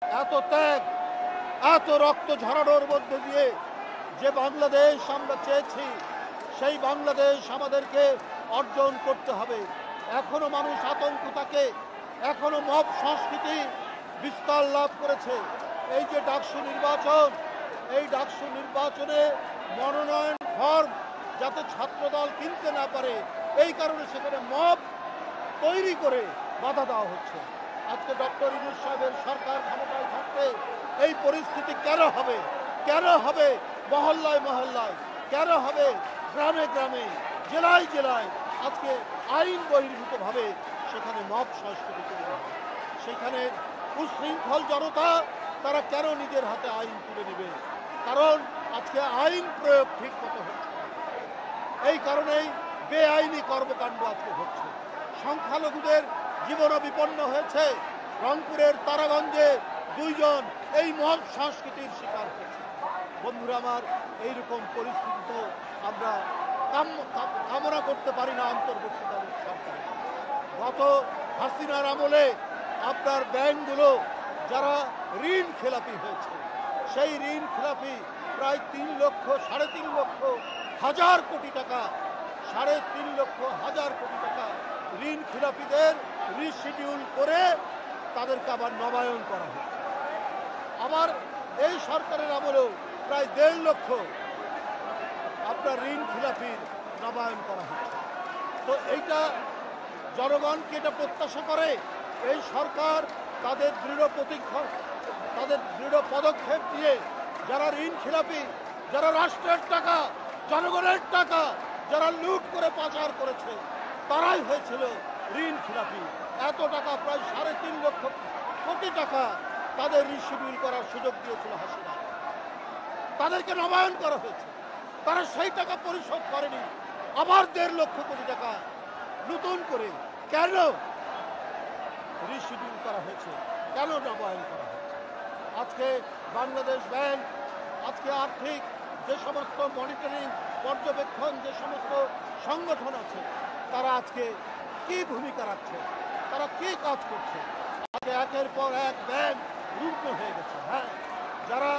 এত ত্যাগ, এত রক্ত ঝরানোর মধ্যে দিয়ে যে বাংলাদেশ আমরা চেয়েছি, সেই বাংলাদেশ আমাদেরকে অর্জন করতে হবে। এখনো মানুষ আতঙ্ক থাকে, এখনো মব সংস্কৃতি বিস্তার লাভ করেছে। এই যে ডাকসু নির্বাচন, এই ডাকসু নির্বাচনে মনোনয়ন ফর্ম যাতে ছাত্রদল কিনতে না পারে, এই কারণে সেখানে মব তৈরি করে বাধা দেওয়া হচ্ছে। আজকে ডক্টর ইউনূস সাহেবের সরকার ক্ষমতায় থাকতে এই পরিস্থিতি কেন হবে? কেন হবে মহল্লায় মহল্লায়? কেন হবে গ্রামে গ্রামে, জেলায় জেলায়? আজকে আইন বহির্ভূতভাবে সেখানে মব সংস্কৃতি তৈরি হবে। সেখানে উশৃঙ্খল জনতা তারা কেন নিজের হাতে আইন তুলে নেবে? কারণ আজকে আইন প্রয়োগ ঠিক মতো হচ্ছে না। এই কারণেই বেআইনি কর্মকাণ্ড আজকে হচ্ছে। সংখ্যালঘুদের জীবনও বিপন্ন হয়েছে। রংপুরের তারাগঞ্জে 2 জন এই মব সংস্কৃতির শিকার হয়েছে। বন্ধুরা আমার, এইরকম পরিস্থিতি তো আমরা কামনা করতে পারি না অন্তর্বর্তীকালীন সরকার। গত হাসিনার আমলে আপনার ব্যাংকগুলো যারা ঋণ খেলাপি হয়েছে, সেই ঋণ খেলাপি প্রায় 3 লক্ষ, 3.5 লক্ষ হাজার কোটি টাকা, 3.5 লক্ষ হাজার কোটি টাকা ঋণ খেলাপিদের রিশিডিউল করে তাদেরকে আবার নবায়ন করা হচ্ছে। আবার এই সরকারের আমলেও প্রায় 1.5 লক্ষ আপনার ঋণ খেলাপির নবায়ন করা হচ্ছে। তো এইটা জনগণকে এটা প্রত্যাশা করে এই সরকার তাদের দৃঢ় পদক্ষেপ দিয়ে যারা ঋণ খেলাপি, যারা রাষ্ট্রের টাকা, জনগণের টাকা যারা লুট করে পাচার করেছে, তারাই হয়েছিল ঋণ খেলাপি। এত টাকা, প্রায় 3.5 লক্ষ কোটি টাকা তাদের রিশিডিউল করার সুযোগ দিয়েছিল হাসিনা। তাদেরকে নবায়ন করা হয়েছে, তারা সেই টাকা পরিশোধ করেনি। আবার 1.5 লক্ষ কোটি টাকা নতুন করে কেন রিশিডিউল করা হয়েছে, কেন নবায়ন করা হয়েছে? আজকে বাংলাদেশ ব্যাংক, আজকে আর্থিক যে সমস্ত মনিটরিং পর্যবেক্ষণ যে সমস্ত সংগঠন আছে, তারা আজকে কি ভূমিকা রাখছে, তারা কি কাজ করছে? আজকে একের পর এক ব্যাংক রুগ্ন হয়ে গেছে। হ্যাঁ, যারা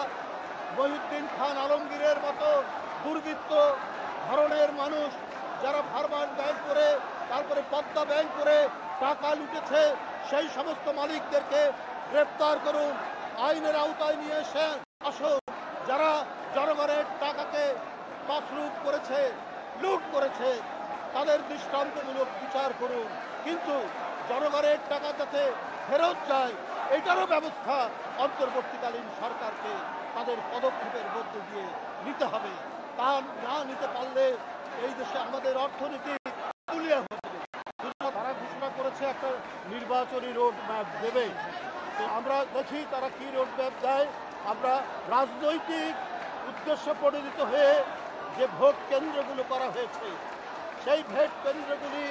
মহিউদ্দিন খান আলমগীরের মতো দুর্বৃত্ত ধরনের মানুষ, যারা ফারমান ব্যাংক করে, তারপরে পদ্মা ব্যাংক করে টাকা লুটেছে, সেই সমস্ত মালিকদেরকে গ্রেপ্তার করুন, আইনের আওতায় নিয়ে আসুন। যারা জনগণের টাকাকে তছরূপ করেছে, লুট করেছে, তাদের দৃষ্টান্তমূলক বিচার করুন। কিন্তু জনগণের টাকা যাতে ফেরত যায়, এটারও ব্যবস্থা অন্তর্বর্তীকালীন সরকারকে তাদের পদক্ষেপের মধ্যে দিয়ে নিতে হবে। তা না নিতে পারলে এই দেশে আমাদের অর্থনীতি তুলিয়ে হয়ে যাবে। তারা ঘোষণা করেছে একটা নির্বাচনী রোড ম্যাপ দেবে। তো আমরা দেখি তারা কি রোড ম্যাপ দেয়। আমরা রাজনৈতিক উদ্দেশ্য প্রণোদিত হয়ে যে ভোট কেন্দ্রগুলো করা হয়েছে, সেই ভোট কেন্দ্রগুলি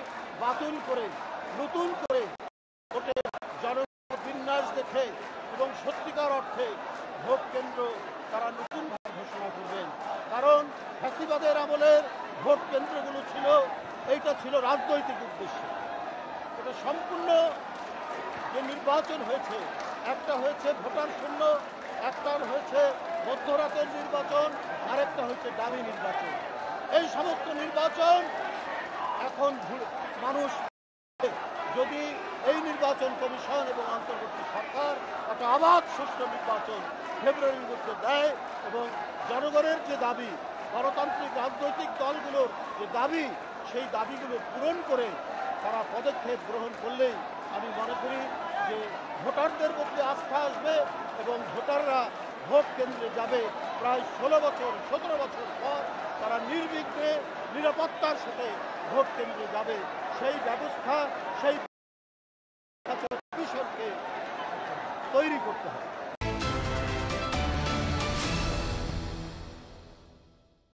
বাতিল করে নতুন করে ভোটের জনগণের বিন্যাস দেখে এবং সত্যিকার অর্থে ভোট কেন্দ্র তারা নতুনভাবে ঘোষণা করবেন। কারণ ফ্যাসিবাদের আমলের ভোট কেন্দ্রগুলো ছিল, এইটা ছিল রাজনৈতিক উদ্দেশ্য। এটা সম্পূর্ণ যে নির্বাচন হয়েছে, একটা হয়েছে ভোটার শূন্য, একটা হয়েছে মধ্যরাতের নির্বাচন, আরেকটা হচ্ছে ডামি নির্বাচন। এই সমস্ত নির্বাচন এখন মানুষ, যদি এই নির্বাচন কমিশন এবং অন্তর্বর্তী সরকার একটা অবাধ সুষ্ঠু নির্বাচন ফেব্রুয়ারির মধ্যে দেয় এবং জনগণের যে দাবি, গণতান্ত্রিক রাজনৈতিক দলগুলোর যে দাবি, সেই দাবিগুলো পূরণ করে তারা পদক্ষেপ গ্রহণ করলেই আমি মনে করি যে ভোটারদের মধ্যে আস্থা আসবে এবং ভোটাররা ভোট কেন্দ্রে যাবে। প্রায় 16 বছর 17 বছর পর তারা নির্বিঘ্নে নিরাপত্তার সাথে ভোট কেন্দ্রে যাবে। সেই ব্যবস্থা, সেই কমিশনকে তৈরি করতে হবে।